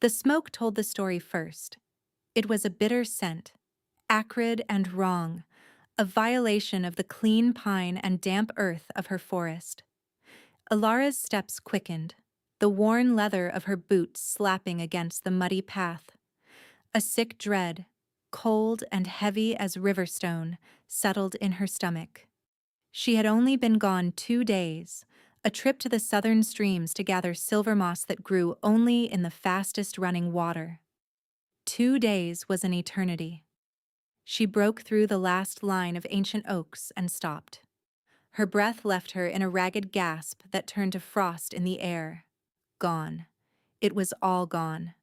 The smoke told the story first. It was a bitter scent, acrid and wrong, a violation of the clean pine and damp earth of her forest. Alara's steps quickened, the worn leather of her boots slapping against the muddy path. A sick dread, cold and heavy as river stone, settled in her stomach. She had only been gone 2 days, a trip to the southern streams to gather silver moss that grew only in the fastest running water. 2 days was an eternity. She broke through the last line of ancient oaks and stopped. Her breath left her in a ragged gasp that turned to frost in the air. Gone. It was all gone.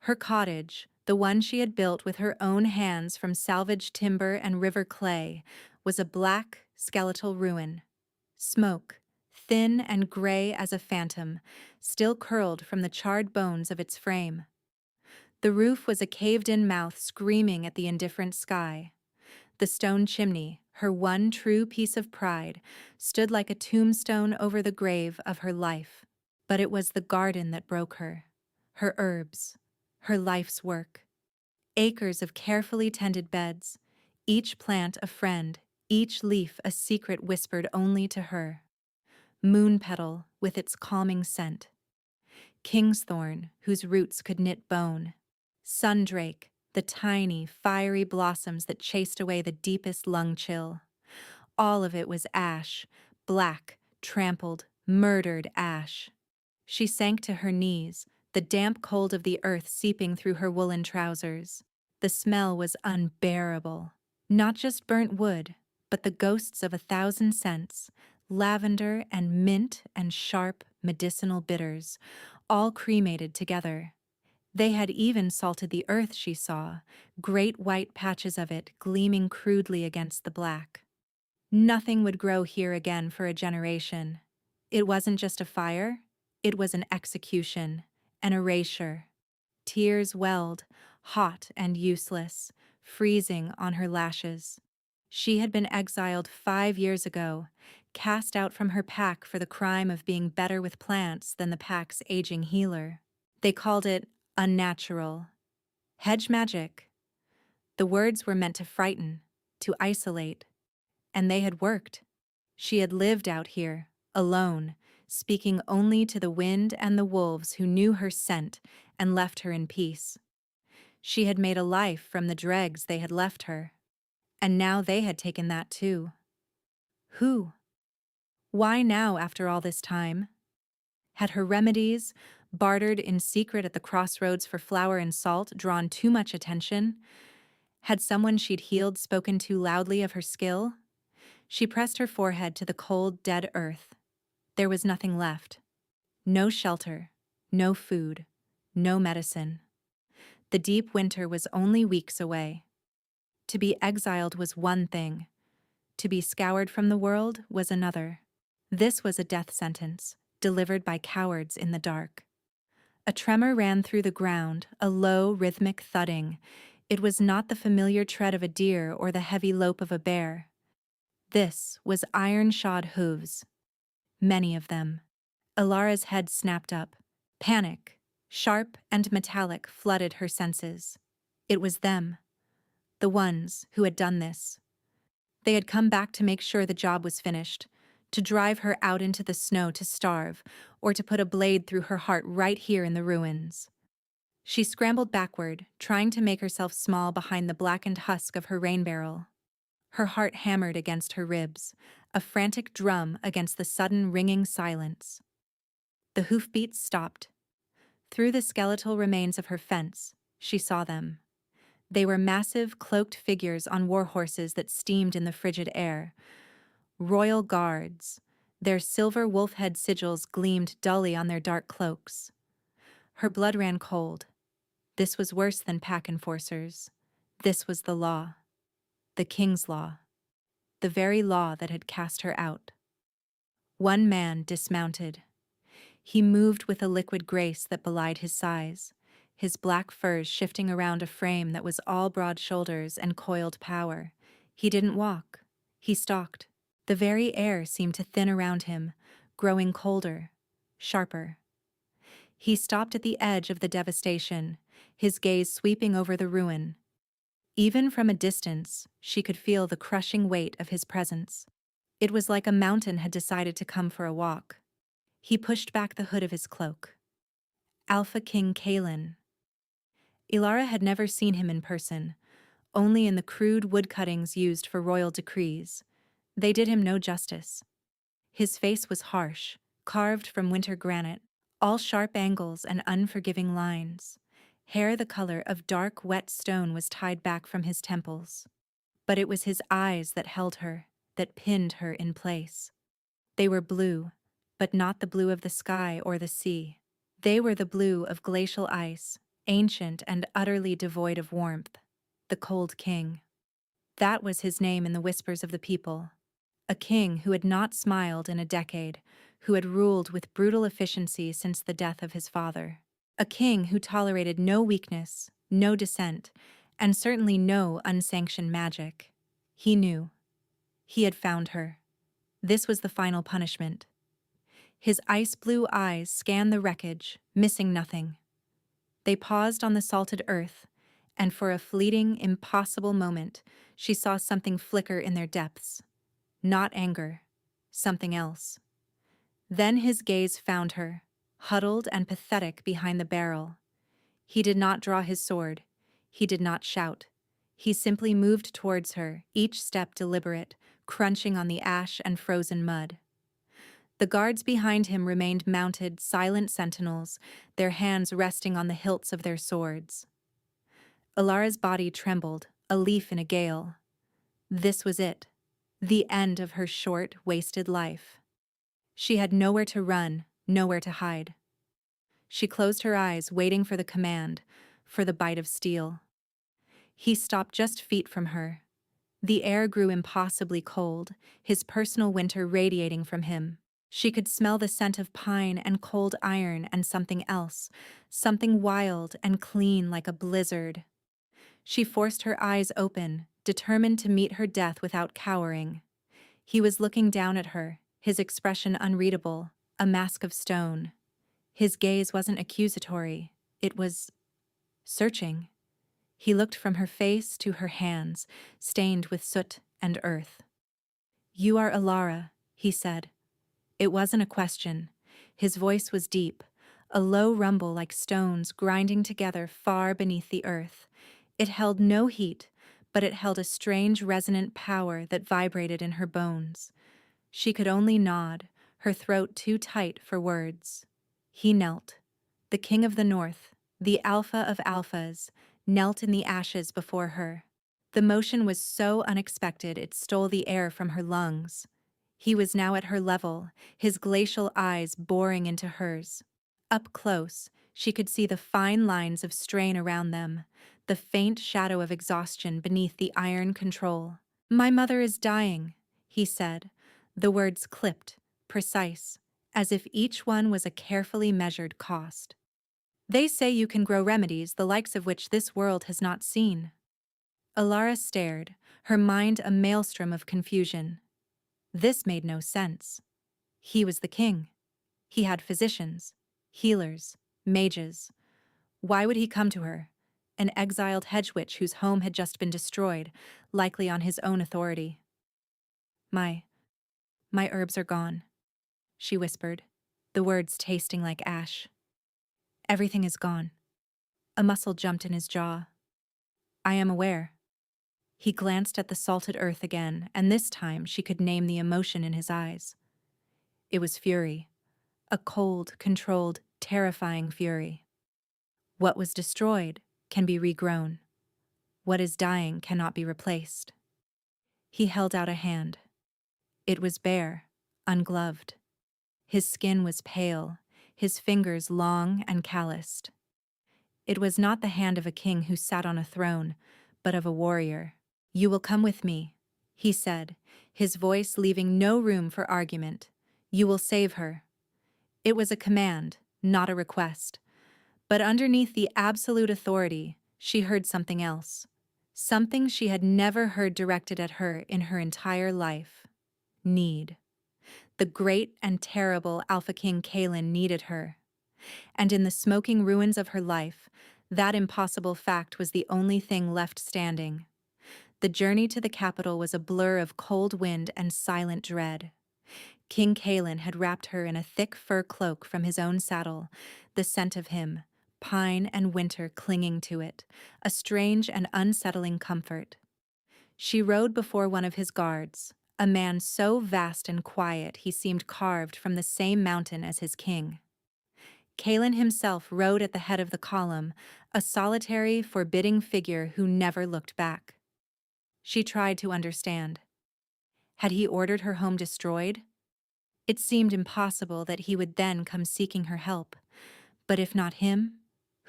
Her cottage, the one she had built with her own hands from salvaged timber and river clay, was a black, skeletal ruin. Smoke, thin and gray as a phantom, still curled from the charred bones of its frame. The roof was a caved-in mouth screaming at the indifferent sky. The stone chimney, her one true piece of pride, stood like a tombstone over the grave of her life. But it was the garden that broke her. Her herbs, her life's work. Acres of carefully tended beds, each plant a friend, each leaf a secret whispered only to her. Moon petal with its calming scent. Kingsthorn, whose roots could knit bone. Sundrake, the tiny, fiery blossoms that chased away the deepest lung chill. All of it was ash, black, trampled, murdered ash. She sank to her knees, the damp cold of the earth seeping through her woolen trousers. The smell was unbearable. Not just burnt wood, but the ghosts of 1,000 scents, lavender and mint and sharp medicinal bitters, all cremated together. They had even salted the earth, she saw, great white patches of it gleaming crudely against the black. Nothing would grow here again for a generation. It wasn't just a fire, it was an execution, an erasure. Tears welled, hot and useless, freezing on her lashes. She had been exiled 5 years ago, cast out from her pack for the crime of being better with plants than the pack's aging healer. They called it unnatural. Hedge magic. The words were meant to frighten, to isolate. And they had worked. She had lived out here, alone, speaking only to the wind and the wolves who knew her scent and left her in peace. She had made a life from the dregs they had left her. And now they had taken that too. Who? Why now after all this time? Had her remedies, bartered in secret at the crossroads for flour and salt, drawn too much attention? Had someone she'd healed spoken too loudly of her skill? She pressed her forehead to the cold, dead earth. There was nothing left. No shelter, no food, no medicine. The deep winter was only weeks away. To be exiled was one thing. To be scoured from the world was another. This was a death sentence, delivered by cowards in the dark. A tremor ran through the ground, a low, rhythmic thudding. It was not the familiar tread of a deer or the heavy lope of a bear. This was iron-shod hooves. Many of them. Alara's head snapped up. Panic, sharp and metallic, flooded her senses. It was them. The ones who had done this. They had come back to make sure the job was finished, to drive her out into the snow to starve, or to put a blade through her heart right here in the ruins. She scrambled backward, trying to make herself small behind the blackened husk of her rain barrel. Her heart hammered against her ribs, a frantic drum against the sudden ringing silence. The hoofbeats stopped. Through the skeletal remains of her fence, she saw them. They were massive, cloaked figures on war horses that steamed in the frigid air. Royal guards. Their silver wolf-head sigils gleamed dully on their dark cloaks. Her blood ran cold. This was worse than pack enforcers. This was the law. The king's law. The very law that had cast her out. One man dismounted. He moved with a liquid grace that belied his size, his black furs shifting around a frame that was all broad shoulders and coiled power. He didn't walk. He stalked. The very air seemed to thin around him, growing colder, sharper. He stopped at the edge of the devastation, his gaze sweeping over the ruin. Even from a distance, she could feel the crushing weight of his presence. It was like a mountain had decided to come for a walk. He pushed back the hood of his cloak. Alpha King Kalen. Ilara had never seen him in person, only in the crude woodcuttings used for royal decrees. They did him no justice. His face was harsh, carved from winter granite, all sharp angles and unforgiving lines. Hair the color of dark, wet stone was tied back from his temples. But it was his eyes that held her, that pinned her in place. They were blue, but not the blue of the sky or the sea. They were the blue of glacial ice, ancient and utterly devoid of warmth. The Cold King. That was his name in the whispers of the people. A king who had not smiled in a decade, who had ruled with brutal efficiency since the death of his father. A king who tolerated no weakness, no dissent, and certainly no unsanctioned magic. He knew. He had found her. This was the final punishment. His ice-blue eyes scanned the wreckage, missing nothing. They paused on the salted earth, and for a fleeting, impossible moment, she saw something flicker in their depths. Not anger, something else. Then his gaze found her, huddled and pathetic behind the barrel. He did not draw his sword. He did not shout. He simply moved towards her, each step deliberate, crunching on the ash and frozen mud. The guards behind him remained mounted, silent sentinels, their hands resting on the hilts of their swords. Ilara's body trembled, a leaf in a gale. This was it. The end of her short, wasted life. She had nowhere to run, nowhere to hide. She closed her eyes, waiting for the command, for the bite of steel. He stopped just feet from her. The air grew impossibly cold, his personal winter radiating from him. She could smell the scent of pine and cold iron and something else, something wild and clean like a blizzard. She forced her eyes open, determined to meet her death without cowering. He was looking down at her, his expression unreadable, a mask of stone. His gaze wasn't accusatory, it was searching. He looked from her face to her hands, stained with soot and earth. "You are Ilara," he said. It wasn't a question. His voice was deep, a low rumble like stones grinding together far beneath the earth. It held no heat, but it held a strange resonant power that vibrated in her bones. She could only nod, her throat too tight for words. He knelt. The king of the north, the alpha of alphas, knelt in the ashes before her. The motion was so unexpected it stole the air from her lungs. He was now at her level, his glacial eyes boring into hers. Up close, she could see the fine lines of strain around them, the faint shadow of exhaustion beneath the iron control. "My mother is dying," he said, the words clipped, precise, as if each one was a carefully measured cost. "They say you can grow remedies the likes of which this world has not seen." Ilara stared, her mind a maelstrom of confusion. This made no sense. He was the king. He had physicians, healers, mages. Why would he come to her, an exiled hedge witch whose home had just been destroyed, likely on his own authority? My herbs are gone," she whispered, the words tasting like ash. "Everything is gone." A muscle jumped in his jaw. "I am aware." He glanced at the salted earth again, and this time she could name the emotion in his eyes. It was fury. A cold, controlled, terrifying fury. What was destroyed can be regrown. What is dying cannot be replaced. He held out a hand. It was bare, ungloved. His skin was pale, his fingers long and calloused. It was not the hand of a king who sat on a throne, but of a warrior. "You will come with me," he said, his voice leaving no room for argument. "You will save her." It was a command, not a request. But underneath the absolute authority, she heard something else. Something she had never heard directed at her in her entire life. Need. The great and terrible Alpha King Kalen needed her. And in the smoking ruins of her life, that impossible fact was the only thing left standing. The journey to the capital was a blur of cold wind and silent dread. King Kalen had wrapped her in a thick fur cloak from his own saddle, the scent of him, pine and winter clinging to it, a strange and unsettling comfort. She rode before one of his guards, a man so vast and quiet he seemed carved from the same mountain as his king. Kalen himself rode at the head of the column, a solitary, forbidding figure who never looked back. She tried to understand. Had he ordered her home destroyed? It seemed impossible that he would then come seeking her help. But if not him,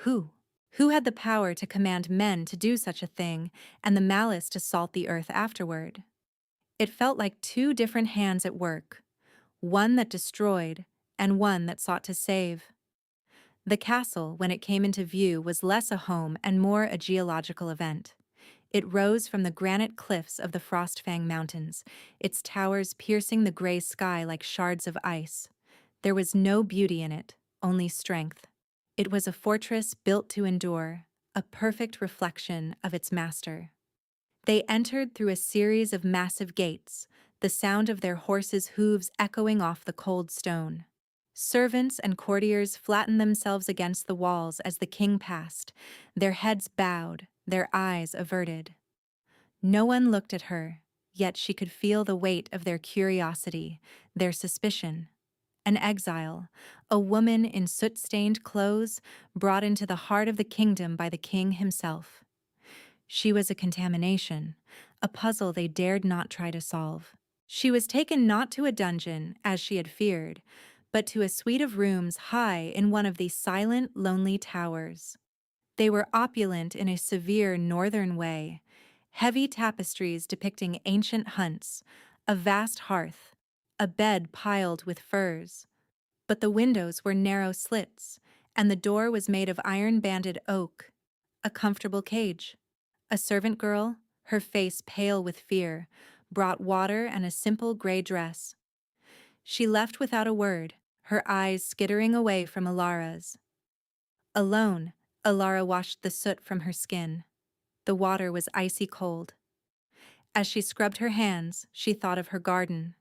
who? Who had the power to command men to do such a thing and the malice to salt the earth afterward? It felt like two different hands at work, one that destroyed and one that sought to save. The castle, when it came into view, was less a home and more a geological event. It rose from the granite cliffs of the Frostfang Mountains, its towers piercing the gray sky like shards of ice. There was no beauty in it, only strength. It was a fortress built to endure, a perfect reflection of its master. They entered through a series of massive gates, the sound of their horses' hooves echoing off the cold stone. Servants and courtiers flattened themselves against the walls as the king passed, their heads bowed, their eyes averted. No one looked at her, yet she could feel the weight of their curiosity, their suspicion. An exile, a woman in soot-stained clothes, brought into the heart of the kingdom by the king himself. She was a contamination, a puzzle they dared not try to solve. She was taken not to a dungeon, as she had feared, but to a suite of rooms high in one of these silent, lonely towers. They were opulent in a severe northern way, heavy tapestries depicting ancient hunts, a vast hearth, a bed piled with furs. But the windows were narrow slits, and the door was made of iron-banded oak. A comfortable cage. A servant girl, her face pale with fear, brought water and a simple gray dress. She left without a word, her eyes skittering away from Alara's. Alone, Alara washed the soot from her skin. The water was icy cold. As she scrubbed her hands, she thought of her garden.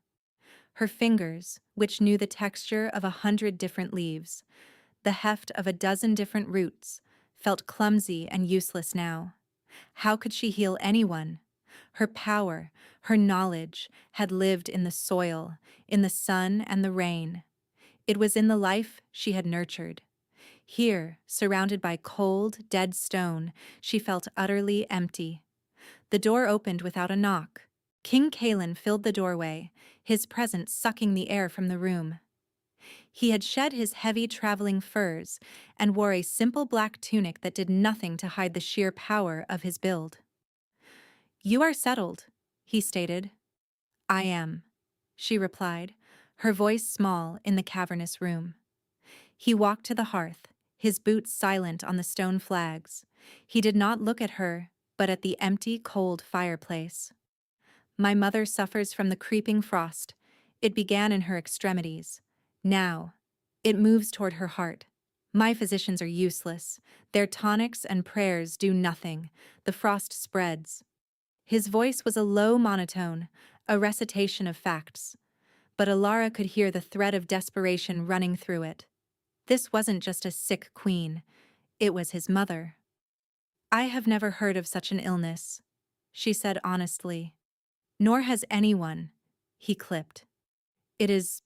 Her fingers, which knew the texture of 100 different leaves, the heft of a dozen different roots, felt clumsy and useless now. How could she heal anyone? Her power, her knowledge, had lived in the soil, in the sun and the rain. It was in the life she had nurtured. Here, surrounded by cold, dead stone, she felt utterly empty. The door opened without a knock. King Kalen filled the doorway, his presence sucking the air from the room. He had shed his heavy traveling furs and wore a simple black tunic that did nothing to hide the sheer power of his build. "You are settled," he stated. "I am," she replied, her voice small in the cavernous room. He walked to the hearth, his boots silent on the stone flags. He did not look at her, but at the empty, cold fireplace. "My mother suffers from the creeping frost. It began in her extremities. Now, it moves toward her heart. My physicians are useless. Their tonics and prayers do nothing. The frost spreads." His voice was a low monotone, a recitation of facts. But Alara could hear the thread of desperation running through it. This wasn't just a sick queen. It was his mother. "I have never heard of such an illness," she said honestly. "Nor has anyone," he clipped. "It is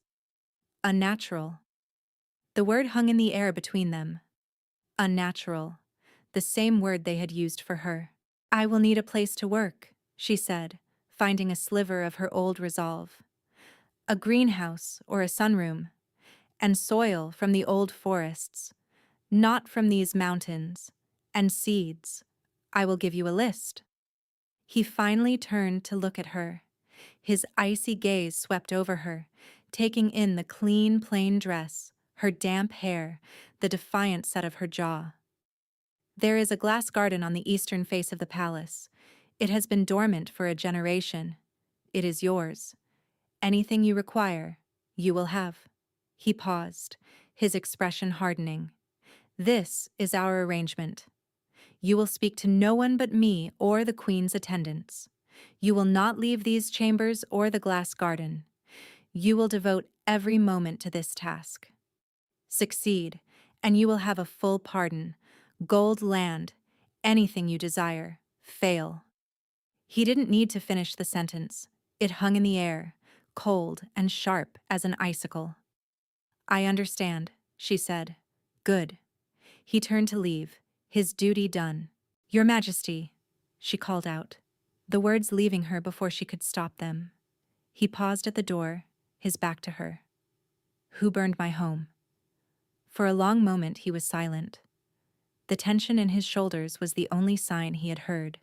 unnatural." The word hung in the air between them. Unnatural. The same word they had used for her. "I will need a place to work," she said, finding a sliver of her old resolve. "A greenhouse or a sunroom. And soil from the old forests. Not from these mountains. And seeds. I will give you a list." He finally turned to look at her. His icy gaze swept over her, taking in the clean, plain dress, her damp hair, the defiant set of her jaw. "There is a glass garden on the eastern face of the palace. It has been dormant for a generation. It is yours. Anything you require, you will have." He paused, his expression hardening. "This is our arrangement. You will speak to no one but me or the queen's attendants. You will not leave these chambers or the glass garden. You will devote every moment to this task. Succeed, and you will have a full pardon, gold land, anything you desire. Fail." He didn't need to finish the sentence. It hung in the air, cold and sharp as an icicle. "I understand," she said. "Good." He turned to leave, his duty done. "Your Majesty," she called out, the words leaving her before she could stop them. He paused at the door, his back to her. "Who burned my home?" For a long moment he was silent. The tension in his shoulders was the only sign he had heard.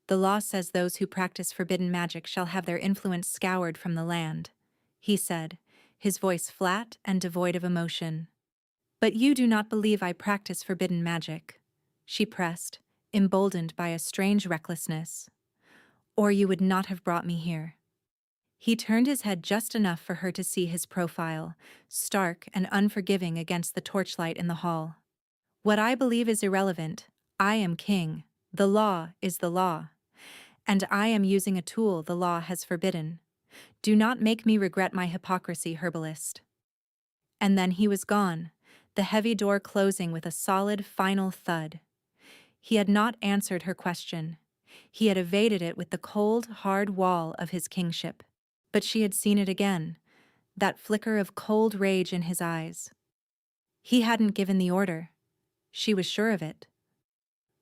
"The law says those who practice forbidden magic shall have their influence scoured from the land," he said, his voice flat and devoid of emotion. "But you do not believe I practice forbidden magic," she pressed, emboldened by a strange recklessness. "Or you would not have brought me here." He turned his head just enough for her to see his profile, stark and unforgiving against the torchlight in the hall. "What I believe is irrelevant. I am king. The law is the law. And I am using a tool the law has forbidden. Do not make me regret my hypocrisy, herbalist." And then he was gone, the heavy door closing with a solid final thud. He had not answered her question. He had evaded it with the cold, hard wall of his kingship. But she had seen it again, that flicker of cold rage in his eyes. He hadn't given the order. She was sure of it.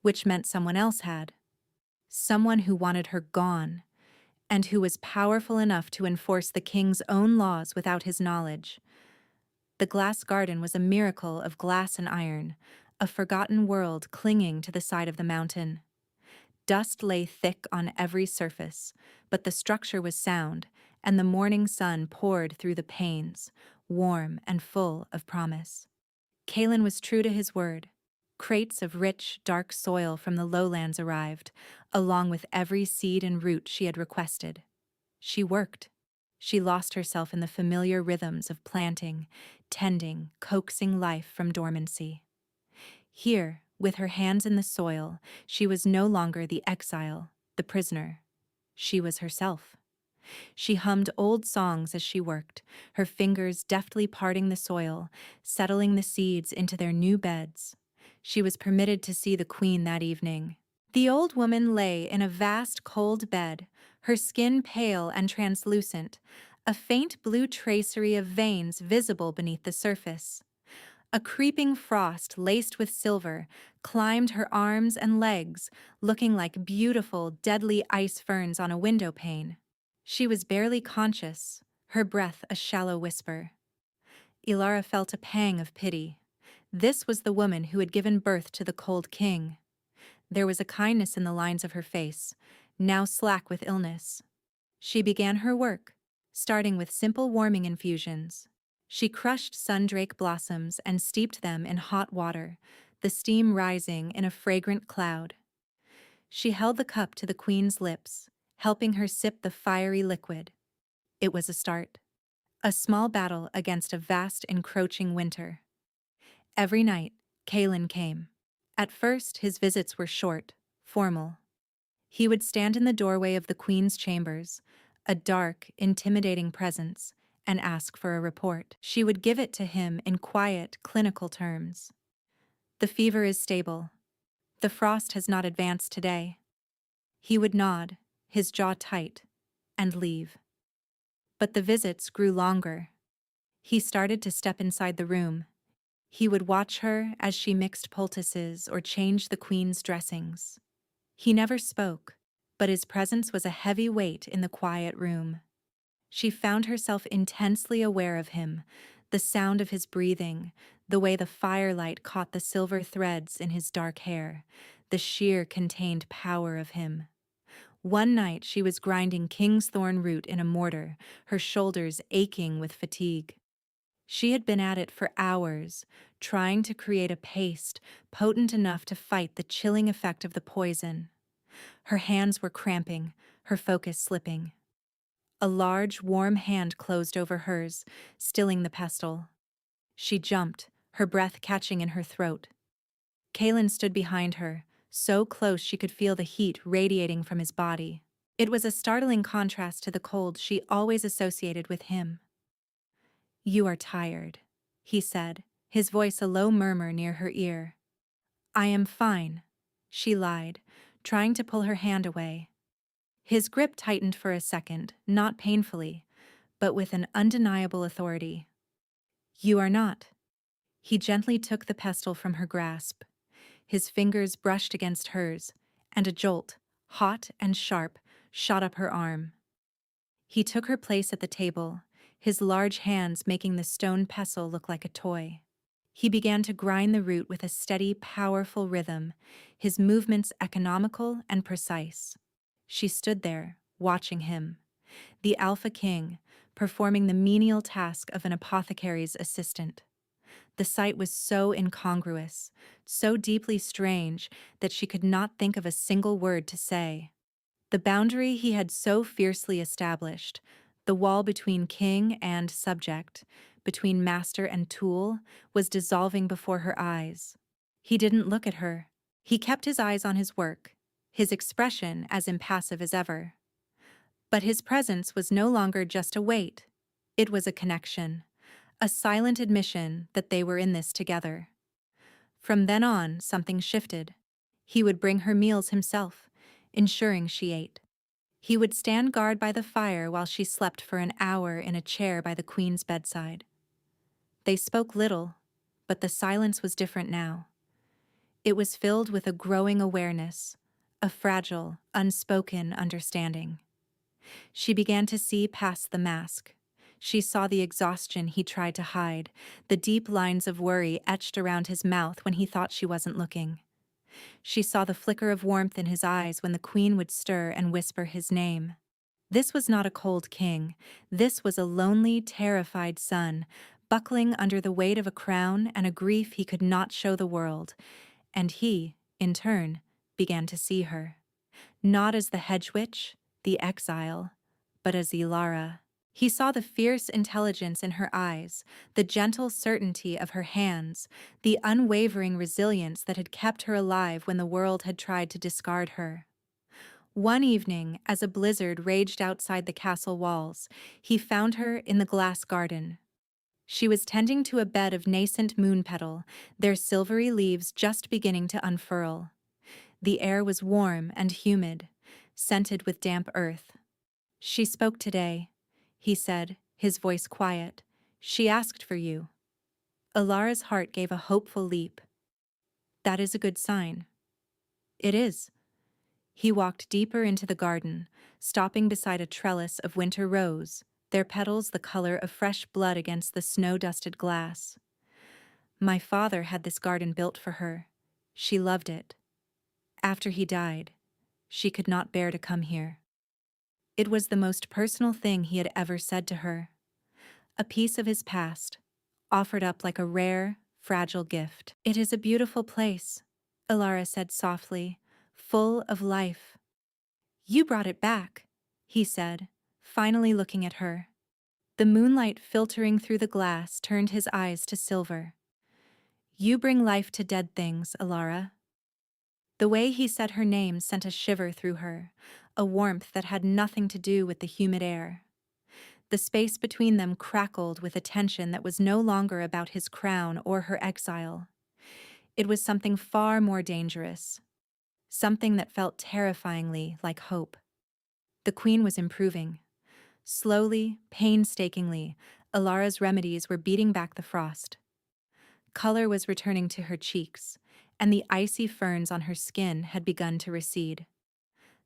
Which meant someone else had. Someone who wanted her gone, and who was powerful enough to enforce the king's own laws without his knowledge. The glass garden was a miracle of glass and iron, a forgotten world clinging to the side of the mountain. Dust lay thick on every surface, but the structure was sound, and the morning sun poured through the panes, warm and full of promise. Kalen was true to his word. Crates of rich, dark soil from the lowlands arrived, along with every seed and root she had requested. She worked. She lost herself in the familiar rhythms of planting, tending, coaxing life from dormancy. Here, with her hands in the soil, she was no longer the exile, the prisoner. She was herself. She hummed old songs as she worked, her fingers deftly parting the soil, settling the seeds into their new beds. She was permitted to see the queen that evening. The old woman lay in a vast cold bed, her skin pale and translucent, a faint blue tracery of veins visible beneath the surface. A creeping frost laced with silver climbed her arms and legs, looking like beautiful, deadly ice ferns on a window pane. She was barely conscious, her breath a shallow whisper. Ilara felt a pang of pity. This was the woman who had given birth to the cold king. There was a kindness in the lines of her face, now slack with illness. She began her work, starting with simple warming infusions. She crushed sundrake blossoms and steeped them in hot water, the steam rising in a fragrant cloud. She held the cup to the queen's lips, helping her sip the fiery liquid. It was a start. A small battle against a vast encroaching winter. Every night, Kalen came. At first, his visits were short, formal. He would stand in the doorway of the queen's chambers, a dark, intimidating presence, and ask for a report. She would give it to him in quiet, clinical terms. "The fever is stable. The frost has not advanced today." He would nod, his jaw tight, and leave. But the visits grew longer. He started to step inside the room. He would watch her as she mixed poultices or changed the queen's dressings. He never spoke, but his presence was a heavy weight in the quiet room. She found herself intensely aware of him, the sound of his breathing, the way the firelight caught the silver threads in his dark hair, the sheer contained power of him. One night she was grinding king's thorn root in a mortar, her shoulders aching with fatigue. She had been at it for hours, trying to create a paste potent enough to fight the chilling effect of the poison. Her hands were cramping, her focus slipping. A large, warm hand closed over hers, stilling the pestle. She jumped, her breath catching in her throat. Kaelin stood behind her, so close she could feel the heat radiating from his body. It was a startling contrast to the cold she always associated with him. "You are tired," he said, his voice a low murmur near her ear. "I am fine," she lied, trying to pull her hand away. His grip tightened for a second, not painfully, but with an undeniable authority. "You are not." He gently took the pestle from her grasp. His fingers brushed against hers, and a jolt, hot and sharp, shot up her arm. He took her place at the table, his large hands making the stone pestle look like a toy. He began to grind the root with a steady, powerful rhythm, his movements economical and precise. She stood there, watching him, the Alpha King, performing the menial task of an apothecary's assistant. The sight was so incongruous, so deeply strange that she could not think of a single word to say. The boundary he had so fiercely established, the wall between king and subject, between master and tool, was dissolving before her eyes. He didn't look at her. He kept his eyes on his work, his expression as impassive as ever. But his presence was no longer just a weight. It was a connection, a silent admission that they were in this together. From then on, something shifted. He would bring her meals himself, ensuring she ate. He would stand guard by the fire while she slept for an hour in a chair by the queen's bedside. They spoke little, but the silence was different now. It was filled with a growing awareness, a fragile, unspoken understanding. She began to see past the mask. She saw the exhaustion he tried to hide, the deep lines of worry etched around his mouth when he thought she wasn't looking. She saw the flicker of warmth in his eyes when the queen would stir and whisper his name. This was not a cold king. This was a lonely, terrified son, buckling under the weight of a crown and a grief he could not show the world. And he, in turn, began to see her. Not as the hedge witch, the exile, but as Ilara. He saw the fierce intelligence in her eyes, the gentle certainty of her hands, the unwavering resilience that had kept her alive when the world had tried to discard her. One evening, as a blizzard raged outside the castle walls, he found her in the glass garden. She was tending to a bed of nascent moon petal, their silvery leaves just beginning to unfurl. The air was warm and humid, scented with damp earth. "She spoke today," he said, his voice quiet. "She asked for you." Alara's heart gave a hopeful leap. "That is a good sign." "It is." He walked deeper into the garden, stopping beside a trellis of winter rose, their petals the color of fresh blood against the snow-dusted glass. "My father had this garden built for her. She loved it. After he died, she could not bear to come here." It was the most personal thing he had ever said to her. A piece of his past, offered up like a rare, fragile gift. "It is a beautiful place," Ilara said softly, full of life. "You brought it back," he said, finally looking at her. The moonlight filtering through the glass turned his eyes to silver. "You bring life to dead things, Ilara." The way he said her name sent a shiver through her, a warmth that had nothing to do with the humid air. The space between them crackled with a tension that was no longer about his crown or her exile. It was something far more dangerous, something that felt terrifyingly like hope. The queen was improving. Slowly, painstakingly, Alara's remedies were beating back the frost. Color was returning to her cheeks, and the icy ferns on her skin had begun to recede.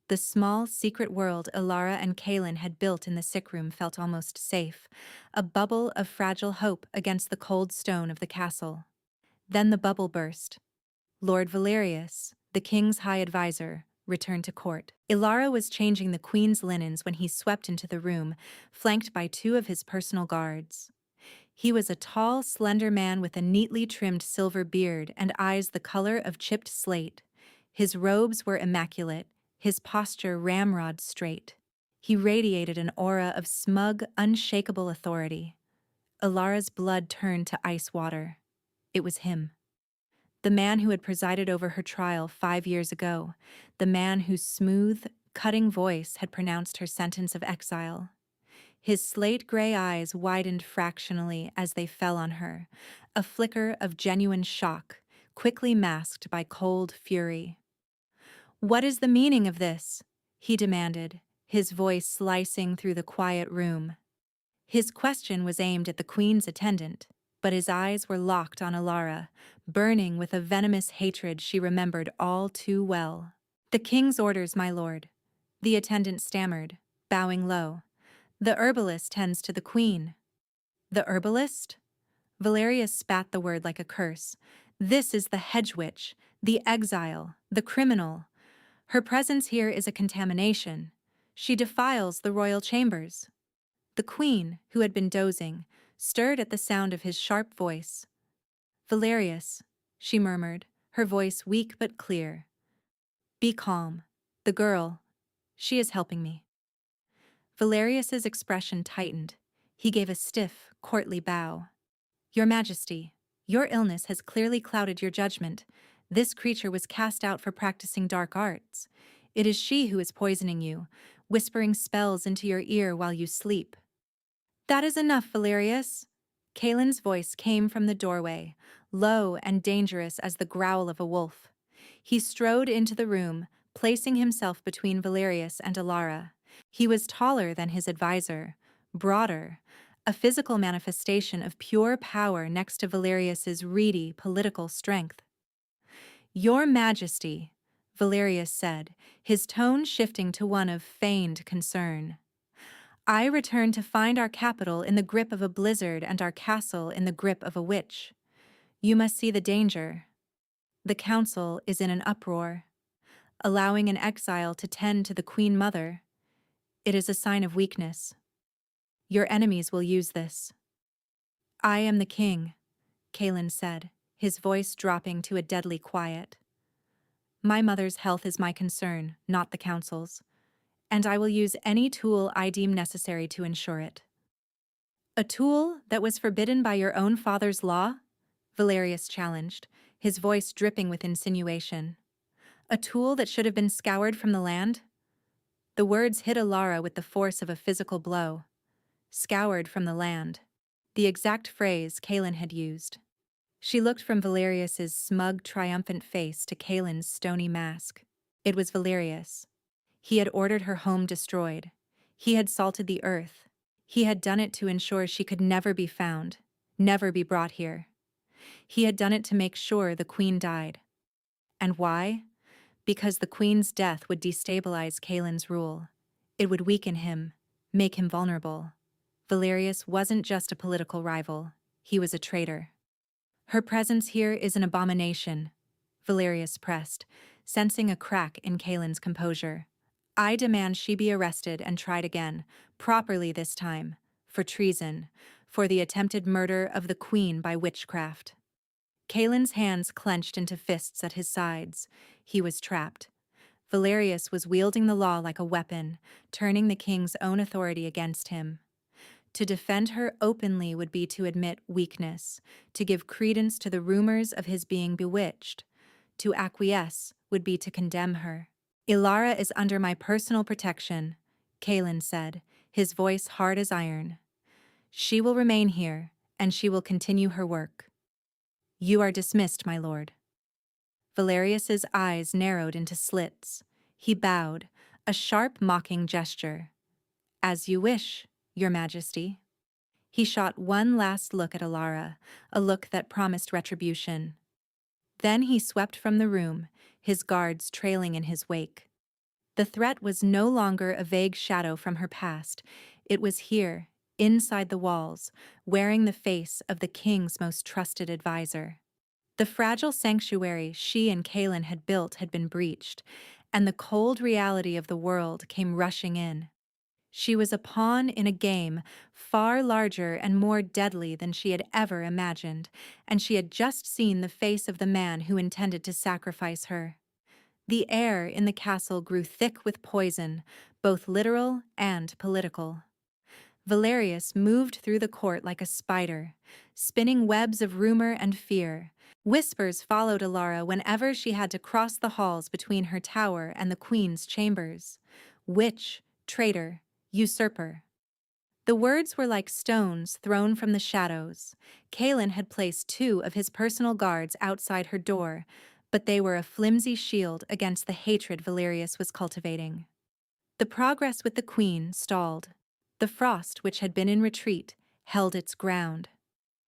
The small, secret world Ilara and Kaelin had built in the sick room felt almost safe, a bubble of fragile hope against the cold stone of the castle. Then the bubble burst. Lord Valerius, the king's high advisor, returned to court. Ilara was changing the queen's linens when he swept into the room, flanked by two of his personal guards. He was a tall, slender man with a neatly trimmed silver beard and eyes the color of chipped slate. His robes were immaculate, his posture ramrod straight. He radiated an aura of smug, unshakable authority. Alara's blood turned to ice water. It was him. The man who had presided over her trial 5 years ago. The man whose smooth, cutting voice had pronounced her sentence of exile. His slate-gray eyes widened fractionally as they fell on her, a flicker of genuine shock, quickly masked by cold fury. "What is the meaning of this?" he demanded, his voice slicing through the quiet room. His question was aimed at the Queen's attendant, but his eyes were locked on Alara, burning with a venomous hatred she remembered all too well. "The King's orders, my lord," the attendant stammered, bowing low. "The herbalist tends to the Queen." "The herbalist?" Valerius spat the word like a curse. "This is the hedge witch, the exile, the criminal. Her presence here is a contamination. She defiles the royal chambers." The Queen, who had been dozing, stirred at the sound of his sharp voice. "Valerius," she murmured, her voice weak but clear. "Be calm. The girl, she is helping me." Valerius's expression tightened. He gave a stiff, courtly bow. "Your Majesty, your illness has clearly clouded your judgment. This creature was cast out for practicing dark arts. It is she who is poisoning you, whispering spells into your ear while you sleep." "That is enough, Valerius." Kaelin's voice came from the doorway, low and dangerous as the growl of a wolf. He strode into the room, placing himself between Valerius and Alara. He was taller than his advisor, broader, a physical manifestation of pure power next to Valerius's reedy political strength. "Your Majesty," Valerius said, his tone shifting to one of feigned concern. "I return to find our capital in the grip of a blizzard and our castle in the grip of a witch. You must see the danger. The council is in an uproar. Allowing an exile to tend to the Queen Mother, it is a sign of weakness. Your enemies will use this." "I am the king," Kaelin said, his voice dropping to a deadly quiet. "My mother's health is my concern, not the council's, and I will use any tool I deem necessary to ensure it." "A tool that was forbidden by your own father's law?" Valerius challenged, his voice dripping with insinuation. "A tool that should have been scoured from the land?" The words hit Alara with the force of a physical blow. Scoured from the land. The exact phrase Kaelin had used. She looked from Valerius's smug, triumphant face to Kaelin's stony mask. It was Valerius. He had ordered her home destroyed. He had salted the earth. He had done it to ensure she could never be found, never be brought here. He had done it to make sure the Queen died. And why? Because the Queen's death would destabilize Kaelin's rule. It would weaken him, make him vulnerable. Valerius wasn't just a political rival. He was a traitor. "Her presence here is an abomination," Valerius pressed, sensing a crack in Kaelin's composure. "I demand she be arrested and tried again, properly this time, for treason, for the attempted murder of the Queen by witchcraft." Kaelin's hands clenched into fists at his sides. He was trapped. Valerius was wielding the law like a weapon, turning the king's own authority against him. To defend her openly would be to admit weakness, to give credence to the rumors of his being bewitched. To acquiesce would be to condemn her. "Ilara is under my personal protection," Kaelin said, his voice hard as iron. "She will remain here, and she will continue her work." "You are dismissed, my lord." Valerius's eyes narrowed into slits. He bowed, a sharp, mocking gesture. "As you wish, Your Majesty." He shot one last look at Alara, a look that promised retribution. Then he swept from the room, his guards trailing in his wake. The threat was no longer a vague shadow from her past. It was here, inside the walls, wearing the face of the king's most trusted advisor. The fragile sanctuary she and Kaelin had built had been breached, and the cold reality of the world came rushing in. She was a pawn in a game far larger and more deadly than she had ever imagined, and she had just seen the face of the man who intended to sacrifice her. The air in the castle grew thick with poison, both literal and political. Valerius moved through the court like a spider, spinning webs of rumor and fear. Whispers followed Alara whenever she had to cross the halls between her tower and the queen's chambers. Witch, traitor, usurper. The words were like stones thrown from the shadows. Kaelin had placed 2 of his personal guards outside her door, but they were a flimsy shield against the hatred Valerius was cultivating. The progress with the queen stalled. The frost, which had been in retreat, held its ground.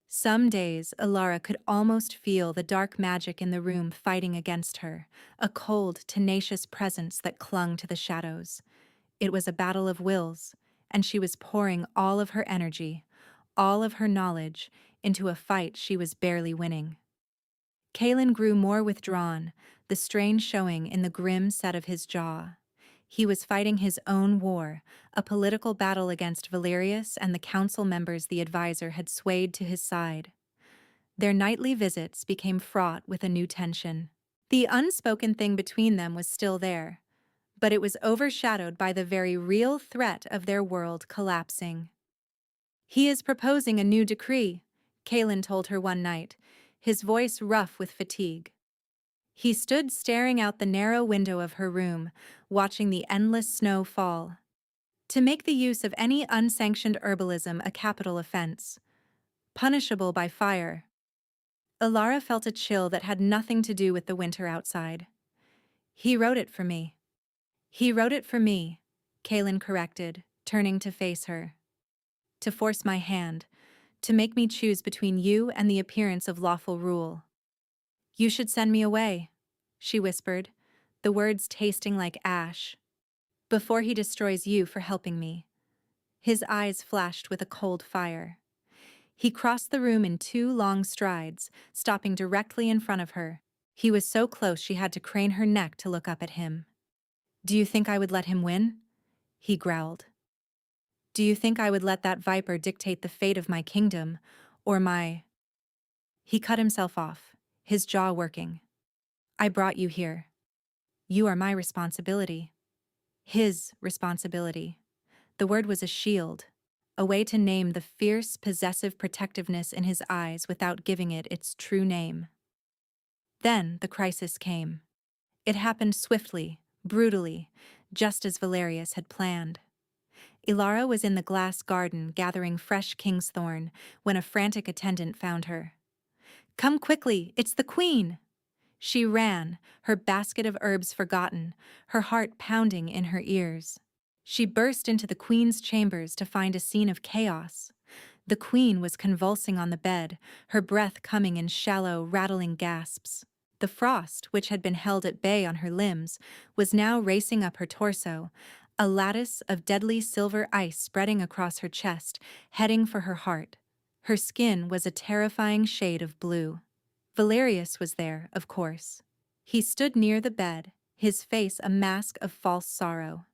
Some days, Alara could almost feel the dark magic in the room fighting against her, a cold, tenacious presence that clung to the shadows. It was a battle of wills, and she was pouring all of her energy, all of her knowledge, into a fight she was barely winning. Kaelin grew more withdrawn, the strain showing in the grim set of his jaw. He was fighting his own war, a political battle against Valerius and the council members the advisor had swayed to his side. Their nightly visits became fraught with a new tension. The unspoken thing between them was still there, but it was overshadowed by the very real threat of their world collapsing. "He is proposing a new decree," Kaelin told her one night, his voice rough with fatigue. He stood staring out the narrow window of her room, watching the endless snow fall. "To make the use of any unsanctioned herbalism a capital offense, punishable by fire." Alara felt a chill that had nothing to do with the winter outside. "He wrote it for me." "He wrote it for me," Kaelin corrected, turning to face her. "To force my hand, to make me choose between you and the appearance of lawful rule." "You should send me away," she whispered, the words tasting like ash. "Before he destroys you for helping me." His eyes flashed with a cold fire. He crossed the room in 2 long strides, stopping directly in front of her. He was so close she had to crane her neck to look up at him. "Do you think I would let him win?" he growled. "Do you think I would let that viper dictate the fate of my kingdom, or my—" He cut himself off, his jaw working. "I brought you here. You are my responsibility." His responsibility. The word was a shield, a way to name the fierce, possessive protectiveness in his eyes without giving it its true name. Then the crisis came. It happened swiftly, brutally, just as Valerius had planned. Ilara was in the glass garden gathering fresh king's thorn when a frantic attendant found her. "Come quickly, it's the queen!" She ran, her basket of herbs forgotten, her heart pounding in her ears. She burst into the queen's chambers to find a scene of chaos. The queen was convulsing on the bed, her breath coming in shallow, rattling gasps. The frost, which had been held at bay on her limbs, was now racing up her torso, a lattice of deadly silver ice spreading across her chest, heading for her heart. Her skin was a terrifying shade of blue. Valerius was there, of course. He stood near the bed, his face a mask of false sorrow.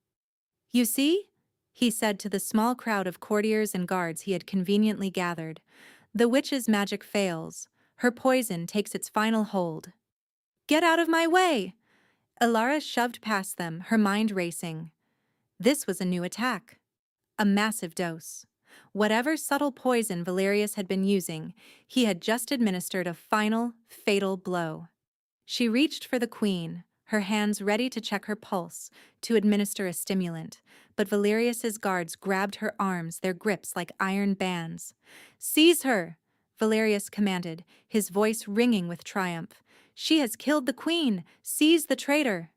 "You see?" he said to the small crowd of courtiers and guards he had conveniently gathered. "The witch's magic fails. Her poison takes its final hold." "Get out of my way!" Alara shoved past them, her mind racing. This was a new attack. A massive dose. Whatever subtle poison Valerius had been using, he had just administered a final, fatal blow. She reached for the queen, her hands ready to check her pulse, to administer a stimulant, but Valerius's guards grabbed her arms, their grips like iron bands. "Seize her!" Valerius commanded, his voice ringing with triumph. "She has killed the queen! Seize the traitor!"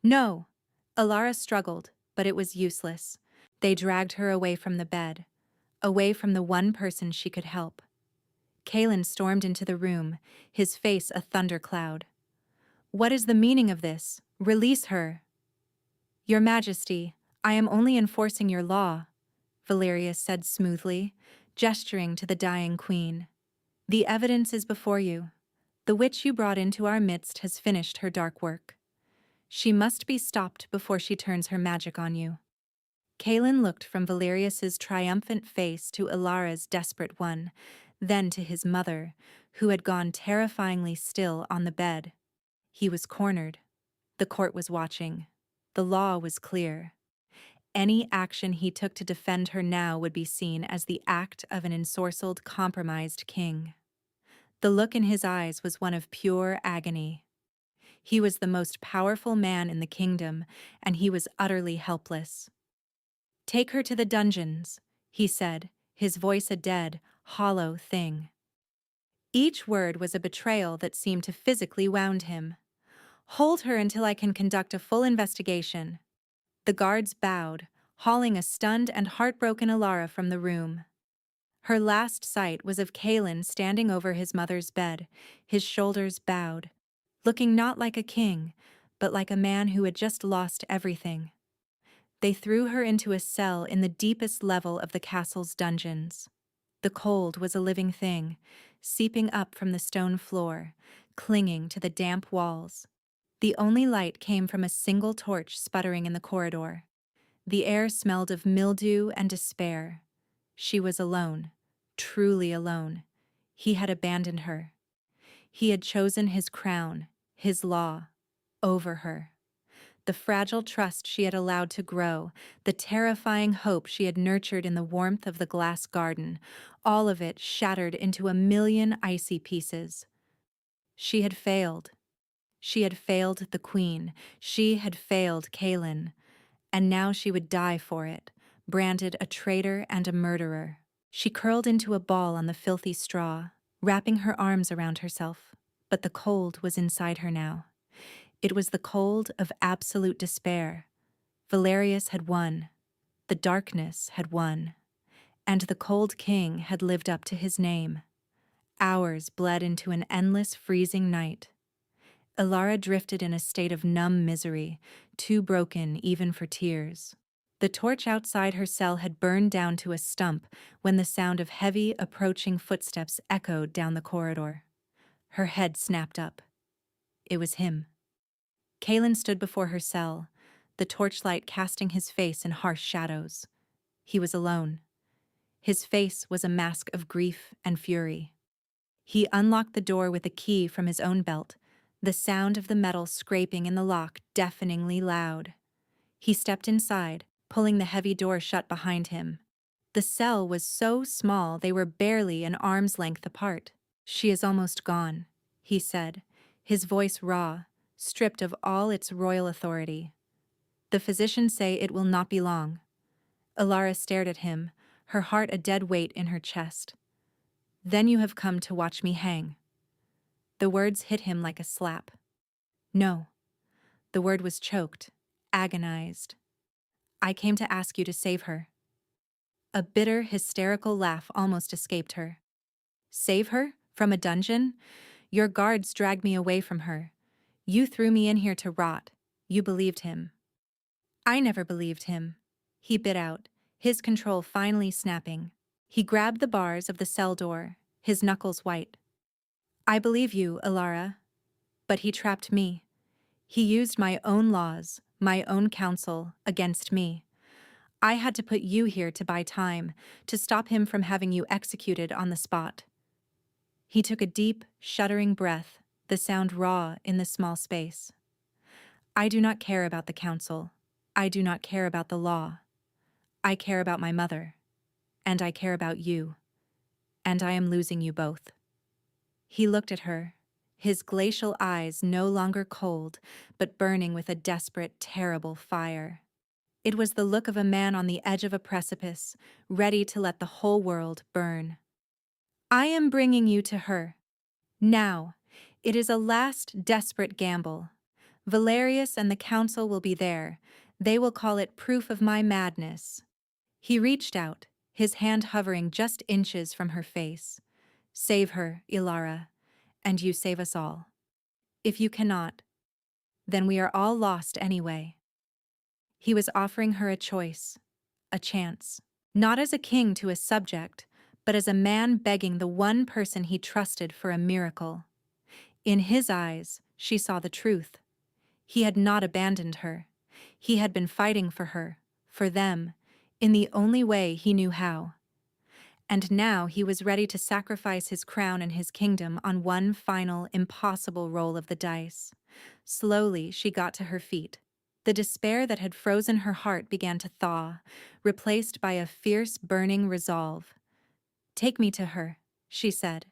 "No!" Alara struggled, but it was useless. They dragged her away from the bed, away from the one person she could help. Kaelin stormed into the room, his face a thundercloud. "What is the meaning of this? Release her!" "Your Majesty, I am only enforcing your law," Valerius said smoothly, gesturing to the dying queen. "The evidence is before you. The witch you brought into our midst has finished her dark work. She must be stopped before she turns her magic on you." Kaelin looked from Valerius's triumphant face to Ilara's desperate one, then to his mother, who had gone terrifyingly still on the bed. He was cornered. The court was watching. The law was clear. Any action he took to defend her now would be seen as the act of an ensorcelled, compromised king. The look in his eyes was one of pure agony. He was the most powerful man in the kingdom, and he was utterly helpless. "Take her to the dungeons," he said, his voice a dead, hollow thing. Each word was a betrayal that seemed to physically wound him. "Hold her until I can conduct a full investigation." The guards bowed, hauling a stunned and heartbroken Alara from the room. Her last sight was of Kalen standing over his mother's bed, his shoulders bowed, looking not like a king, but like a man who had just lost everything. They threw her into a cell in the deepest level of the castle's dungeons. The cold was a living thing, seeping up from the stone floor, clinging to the damp walls. The only light came from a single torch sputtering in the corridor. The air smelled of mildew and despair. She was alone, truly alone. He had abandoned her. He had chosen his crown, his law, over her. The fragile trust she had allowed to grow, the terrifying hope she had nurtured in the warmth of the glass garden, all of it shattered into a million icy pieces. She had failed. She had failed the queen. She had failed Kalen. And now she would die for it, branded a traitor and a murderer. She curled into a ball on the filthy straw, wrapping her arms around herself. But the cold was inside her now. It was the cold of absolute despair. Valerius had won. The darkness had won. And the cold king had lived up to his name. Hours bled into an endless freezing night. Alara drifted in a state of numb misery, too broken even for tears. The torch outside her cell had burned down to a stump when the sound of heavy, approaching footsteps echoed down the corridor. Her head snapped up. It was him. Kalen stood before her cell, the torchlight casting his face in harsh shadows. He was alone. His face was a mask of grief and fury. He unlocked the door with a key from his own belt, the sound of the metal scraping in the lock deafeningly loud. He stepped inside, pulling the heavy door shut behind him. The cell was so small they were barely an arm's length apart. "She is almost gone," he said, his voice raw, stripped of all its royal authority. "The physicians say it will not be long." Alara stared at him, her heart a dead weight in her chest. "Then you have come to watch me hang." The words hit him like a slap. "No." The word was choked, agonized. "I came to ask you to save her." A bitter, hysterical laugh almost escaped her. "Save her? From a dungeon? Your guards dragged me away from her. You threw me in here to rot. You believed him." "I never believed him," he bit out, his control finally snapping. He grabbed the bars of the cell door, his knuckles white. "I believe you, Alara. But he trapped me. He used my own laws, my own counsel, against me. I had to put you here to buy time, to stop him from having you executed on the spot." He took a deep, shuddering breath, the sound raw in the small space. "I do not care about the council. I do not care about the law. I care about my mother. And I care about you. And I am losing you both." He looked at her, his glacial eyes no longer cold, but burning with a desperate, terrible fire. It was the look of a man on the edge of a precipice, ready to let the whole world burn. "I am bringing you to her. Now. It is a last, desperate gamble. Valerius and the council will be there. They will call it proof of my madness." He reached out, his hand hovering just inches from her face. "Save her, Ilara, and you save us all. If you cannot, then we are all lost anyway." He was offering her a choice, a chance. Not as a king to a subject, but as a man begging the one person he trusted for a miracle. In his eyes, she saw the truth. He had not abandoned her. He had been fighting for her, for them, in the only way he knew how. And now he was ready to sacrifice his crown and his kingdom on one final, impossible roll of the dice. Slowly, she got to her feet. The despair that had frozen her heart began to thaw, replaced by a fierce, burning resolve. "Take me to her," she said.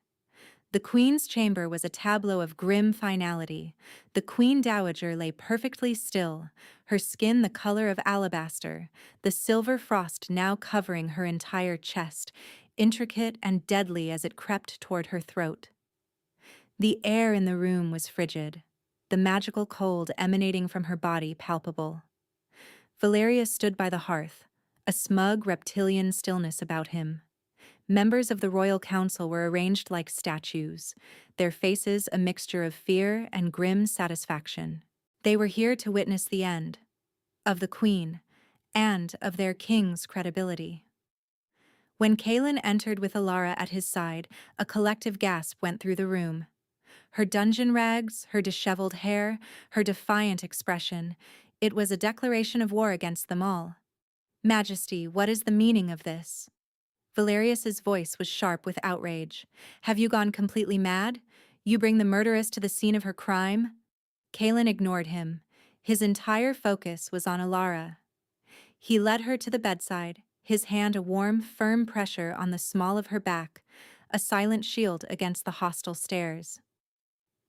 The queen's chamber was a tableau of grim finality. The queen dowager lay perfectly still, her skin the color of alabaster, the silver frost now covering her entire chest, intricate and deadly as it crept toward her throat. The air in the room was frigid, the magical cold emanating from her body palpable. Valerius stood by the hearth, a smug reptilian stillness about him. Members of the royal council were arranged like statues, their faces a mixture of fear and grim satisfaction. They were here to witness the end of the queen and of their king's credibility. When Kaelin entered with Alara at his side, a collective gasp went through the room. Her dungeon rags, her disheveled hair, her defiant expression, it was a declaration of war against them all. "Majesty, what is the meaning of this?" Valerius's voice was sharp with outrage. "Have you gone completely mad? You bring the murderess to the scene of her crime?" Kaelin ignored him. His entire focus was on Alara. He led her to the bedside, his hand a warm, firm pressure on the small of her back, a silent shield against the hostile stares.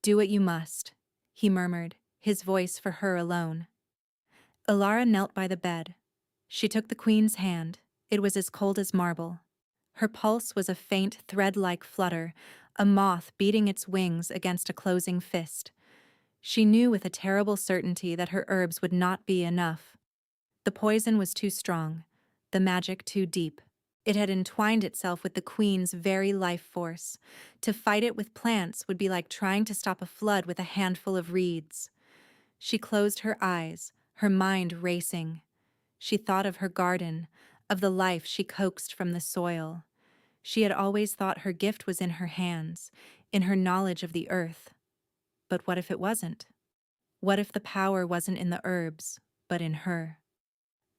"Do what you must," he murmured, his voice for her alone. Alara knelt by the bed. She took the queen's hand. It was as cold as marble. Her pulse was a faint, thread-like flutter, a moth beating its wings against a closing fist. She knew with a terrible certainty that her herbs would not be enough. The poison was too strong, the magic too deep. It had entwined itself with the queen's very life force. To fight it with plants would be like trying to stop a flood with a handful of reeds. She closed her eyes, her mind racing. She thought of her garden, of the life she coaxed from the soil. She had always thought her gift was in her hands, in her knowledge of the earth. But what if it wasn't? What if the power wasn't in the herbs, but in her?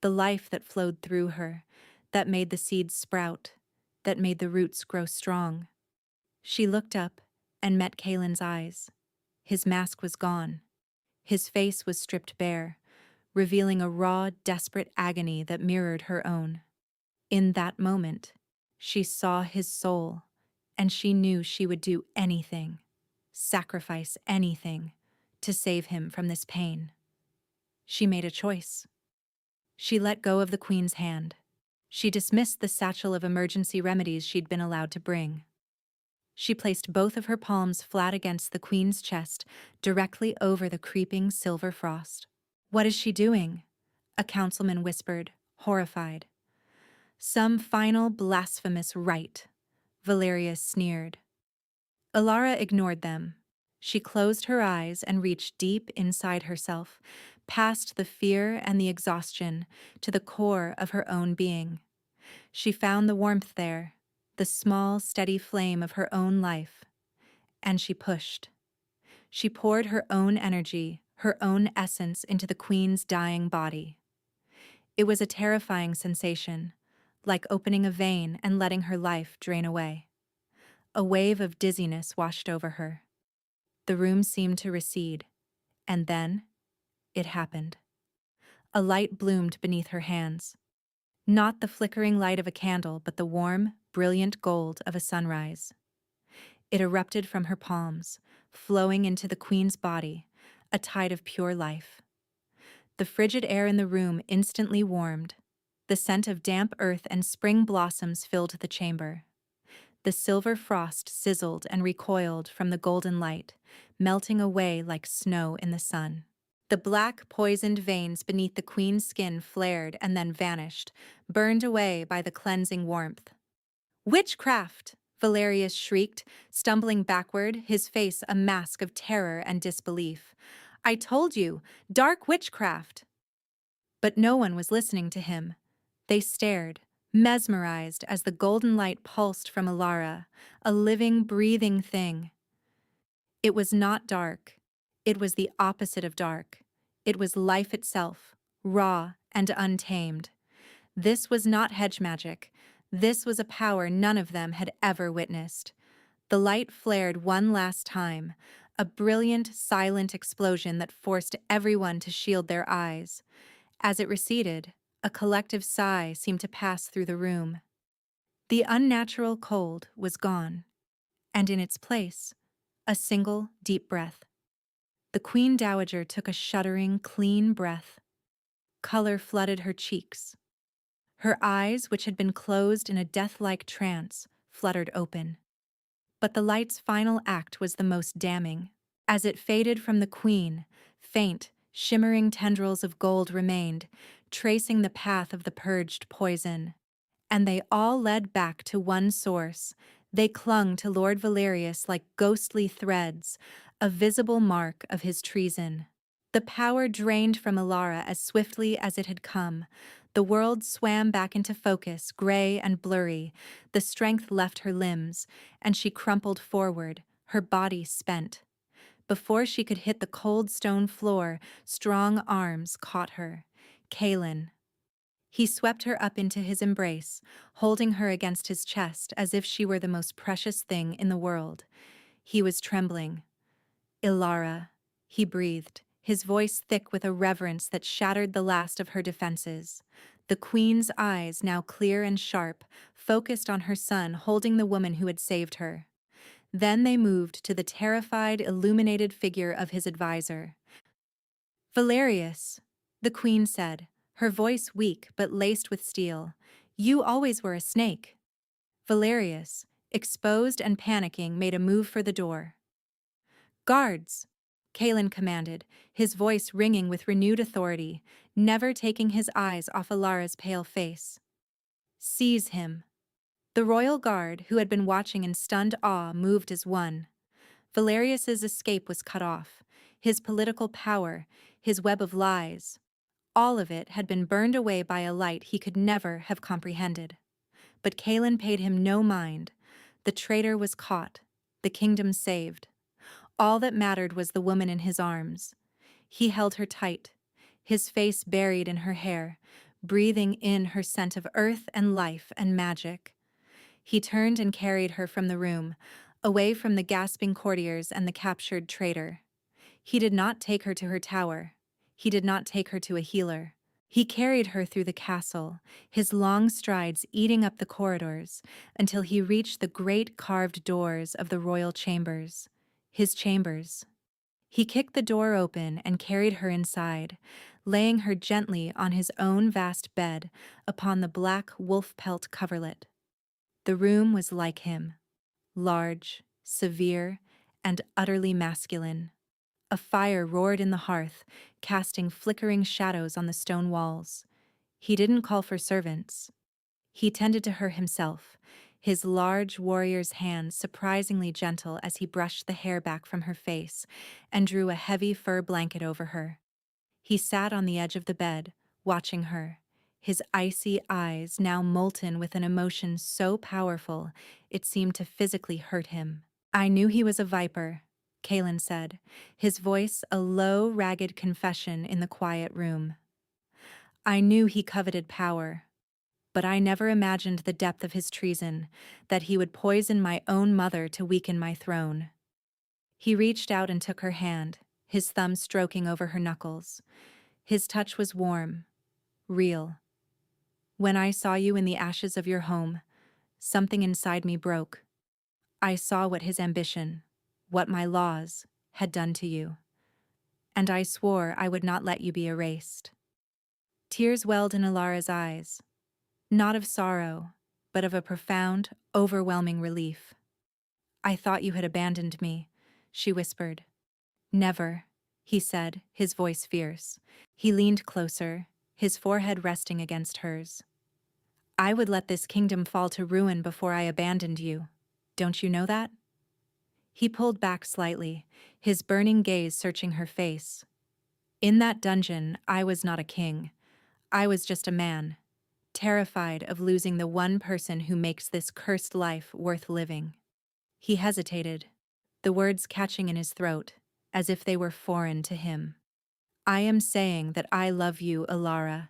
The life that flowed through her, that made the seeds sprout, that made the roots grow strong. She looked up and met Kaelin's eyes. His mask was gone. His face was stripped bare, revealing a raw, desperate agony that mirrored her own. In that moment, she saw his soul, and she knew she would do anything, sacrifice anything, to save him from this pain. She made a choice. She let go of the queen's hand. She dismissed the satchel of emergency remedies she'd been allowed to bring. She placed both of her palms flat against the queen's chest, directly over the creeping silver frost. "What is she doing?" a councilman whispered, horrified. "Some final blasphemous rite," Valerius sneered. Alara ignored them. She closed her eyes and reached deep inside herself, past the fear and the exhaustion, to the core of her own being. She found the warmth there, the small, steady flame of her own life. And she pushed. She poured her own energy, her own essence into the queen's dying body. It was a terrifying sensation, like opening a vein and letting her life drain away. A wave of dizziness washed over her. The room seemed to recede, and then it happened. A light bloomed beneath her hands. Not the flickering light of a candle, but the warm, brilliant gold of a sunrise. It erupted from her palms, flowing into the queen's body, a tide of pure life. The frigid air in the room instantly warmed. The scent of damp earth and spring blossoms filled the chamber. The silver frost sizzled and recoiled from the golden light, melting away like snow in the sun. The black, poisoned veins beneath the queen's skin flared and then vanished, burned away by the cleansing warmth. "Witchcraft!" Valerius shrieked, stumbling backward, his face a mask of terror and disbelief. "I told you, dark witchcraft!" But no one was listening to him. They stared, mesmerized as the golden light pulsed from Alara, a living, breathing thing. It was not dark. It was the opposite of dark. It was life itself, raw and untamed. This was not hedge magic. This was a power none of them had ever witnessed. The light flared one last time, a brilliant, silent explosion that forced everyone to shield their eyes. As it receded, a collective sigh seemed to pass through the room. The unnatural cold was gone, and in its place, a single deep breath. The Queen Dowager took a shuddering, clean breath. Color flooded her cheeks. Her eyes, which had been closed in a death-like trance, fluttered open. But the light's final act was the most damning. As it faded from the Queen, faint, shimmering tendrils of gold remained, tracing the path of the purged poison. And they all led back to one source. They clung to Lord Valerius like ghostly threads, a visible mark of his treason. The power drained from Alara as swiftly as it had come. The world swam back into focus, gray and blurry. The strength left her limbs, and she crumpled forward, her body spent. Before she could hit the cold stone floor, strong arms caught her. Kaelin. He swept her up into his embrace, holding her against his chest as if she were the most precious thing in the world. He was trembling. Ilara, he breathed, his voice thick with a reverence that shattered the last of her defenses. The Queen's eyes, now clear and sharp, focused on her son holding the woman who had saved her. Then they moved to the terrified, illuminated figure of his advisor. Valerius, the Queen said, her voice weak but laced with steel. You always were a snake. Valerius, exposed and panicking, made a move for the door. Guards! Kaelin commanded, his voice ringing with renewed authority, never taking his eyes off Alara's pale face. Seize him. The royal guard, who had been watching in stunned awe, moved as one. Valerius's escape was cut off. His political power, his web of lies, all of it had been burned away by a light he could never have comprehended. But Kaelin paid him no mind. The traitor was caught, the kingdom saved. All that mattered was the woman in his arms. He held her tight, his face buried in her hair, breathing in her scent of earth and life and magic. He turned and carried her from the room, away from the gasping courtiers and the captured traitor. He did not take her to her tower. He did not take her to a healer. He carried her through the castle, his long strides eating up the corridors, until he reached the great carved doors of the royal chambers. His chambers. He kicked the door open and carried her inside, laying her gently on his own vast bed upon the black wolf pelt coverlet. The room was like him, large, severe, and utterly masculine. A fire roared in the hearth, casting flickering shadows on the stone walls. He didn't call for servants. He tended to her himself, his large warrior's hands surprisingly gentle as he brushed the hair back from her face and drew a heavy fur blanket over her. He sat on the edge of the bed, watching her, his icy eyes now molten with an emotion so powerful it seemed to physically hurt him. I knew he was a viper, Kaelin said, his voice a low, ragged confession in the quiet room. I knew he coveted power, but I never imagined the depth of his treason, that he would poison my own mother to weaken my throne. He reached out and took her hand, his thumb stroking over her knuckles. His touch was warm, real. When I saw you in the ashes of your home, something inside me broke. I saw what his ambition, what my laws, had done to you. And I swore I would not let you be erased. Tears welled in Alara's eyes, not of sorrow, but of a profound, overwhelming relief. I thought you had abandoned me, she whispered. Never, he said, his voice fierce. He leaned closer, his forehead resting against hers. I would let this kingdom fall to ruin before I abandoned you. Don't you know that? He pulled back slightly, his burning gaze searching her face. In that dungeon, I was not a king. I was just a man, terrified of losing the one person who makes this cursed life worth living. He hesitated, the words catching in his throat, as if they were foreign to him. I am saying that I love you, Alara,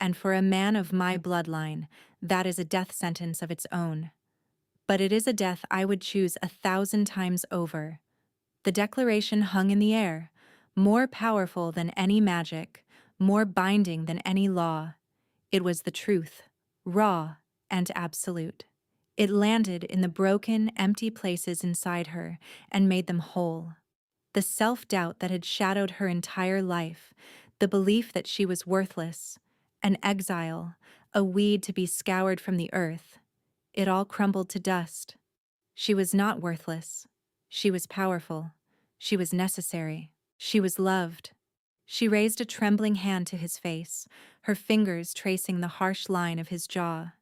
and for a man of my bloodline, that is a death sentence of its own. But it is a death I would choose 1,000 times over. The declaration hung in the air, more powerful than any magic, more binding than any law. It was the truth, raw and absolute. It landed in the broken, empty places inside her and made them whole. The self-doubt that had shadowed her entire life, the belief that she was worthless, an exile, a weed to be scoured from the earth, it all crumbled to dust. She was not worthless. She was powerful. She was necessary. She was loved. She raised a trembling hand to his face, her fingers tracing the harsh line of his jaw.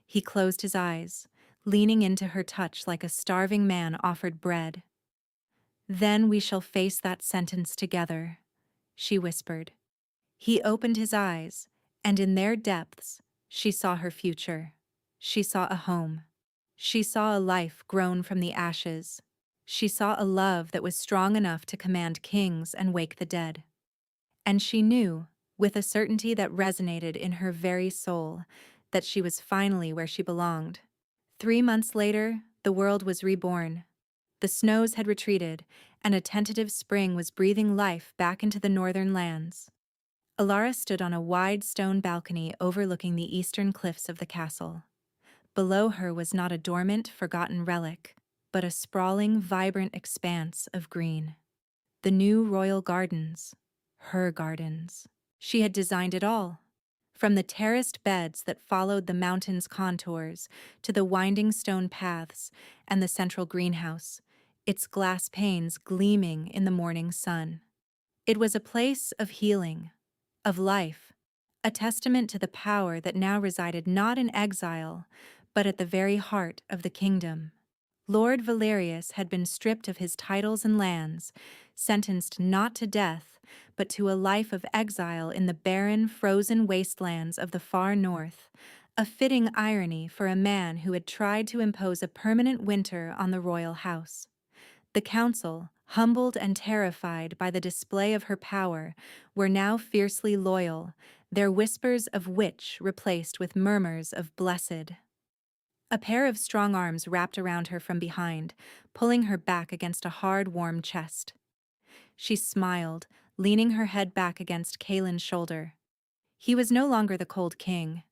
He closed his eyes, leaning into her touch like a starving man offered bread. "Then we shall face that sentence together," she whispered. He opened his eyes, and in their depths, she saw her future. She saw a home. She saw a life grown from the ashes. She saw a love that was strong enough to command kings and wake the dead. And she knew, with a certainty that resonated in her very soul, that she was finally where she belonged. 3 months later, the world was reborn. The snows had retreated, and a tentative spring was breathing life back into the northern lands. Alara stood on a wide stone balcony overlooking the eastern cliffs of the castle. Below her was not a dormant, forgotten relic, but a sprawling, vibrant expanse of green. The new royal gardens. Her gardens. She had designed it all. From the terraced beds that followed the mountain's contours to the winding stone paths and the central greenhouse, its glass panes gleaming in the morning sun. It was a place of healing, of life, a testament to the power that now resided not in exile, but at the very heart of the kingdom. Lord Valerius had been stripped of his titles and lands, sentenced not to death, but to a life of exile in the barren, frozen wastelands of the far north, a fitting irony for a man who had tried to impose a permanent winter on the royal house. The council, humbled and terrified by the display of her power, were now fiercely loyal, their whispers of witch replaced with murmurs of blessed. A pair of strong arms wrapped around her from behind, pulling her back against a hard, warm chest. She smiled, leaning her head back against Kaelin's shoulder. He was no longer the cold king.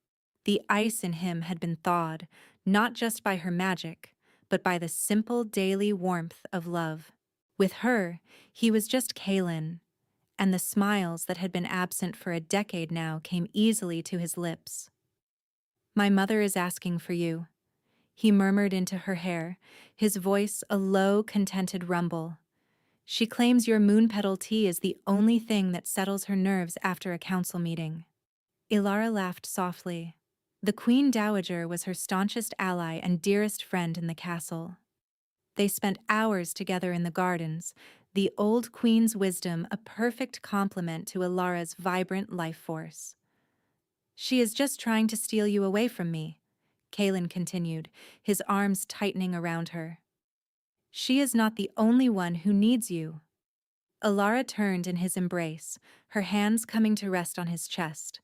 The ice in him had been thawed, not just by her magic, but by the simple daily warmth of love. With her, he was just Kaelin, and the smiles that had been absent for a decade now came easily to his lips. "My mother is asking for you," he murmured into her hair, his voice a low, contented rumble. "She claims your moon-petal tea is the only thing that settles her nerves after a council meeting." Ilara laughed softly. The Queen Dowager was her staunchest ally and dearest friend in the castle. They spent hours together in the gardens, the old queen's wisdom a perfect complement to Ilara's vibrant life force. "She is just trying to steal you away from me," Kaelin continued, his arms tightening around her. "She is not the only one who needs you." Ilara turned in his embrace, her hands coming to rest on his chest.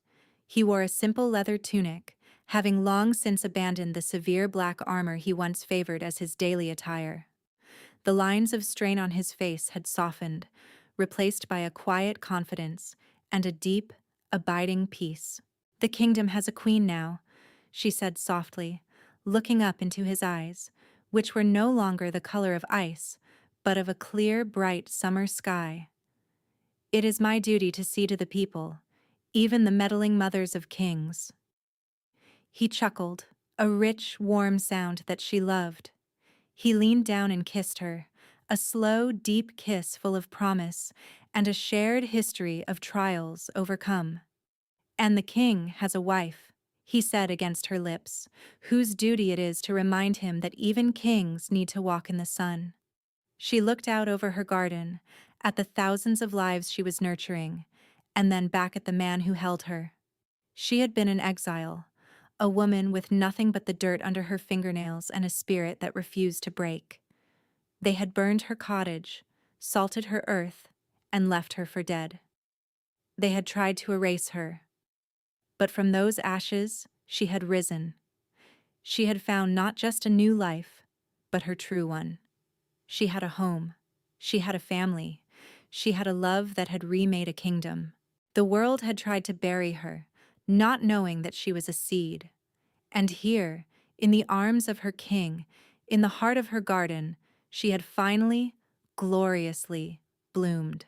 He wore a simple leather tunic, having long since abandoned the severe black armor he once favored as his daily attire. The lines of strain on his face had softened, replaced by a quiet confidence and a deep, abiding peace. "The kingdom has a queen now," she said softly, looking up into his eyes, which were no longer the color of ice, but of a clear, bright summer sky. "It is my duty to see to the people, even the meddling mothers of kings." He chuckled, a rich, warm sound that she loved. He leaned down and kissed her, a slow, deep kiss full of promise and a shared history of trials overcome. "And the king has a wife," he said against her lips, "whose duty it is to remind him that even kings need to walk in the sun." She looked out over her garden, at the thousands of lives she was nurturing, and then back at the man who held her. She had been in exile, a woman with nothing but the dirt under her fingernails and a spirit that refused to break. They had burned her cottage, salted her earth, and left her for dead. They had tried to erase her. But from those ashes, she had risen. She had found not just a new life, but her true one. She had a home. She had a family. She had a love that had remade a kingdom. The world had tried to bury her, not knowing that she was a seed. And here, in the arms of her king, in the heart of her garden, she had finally, gloriously bloomed.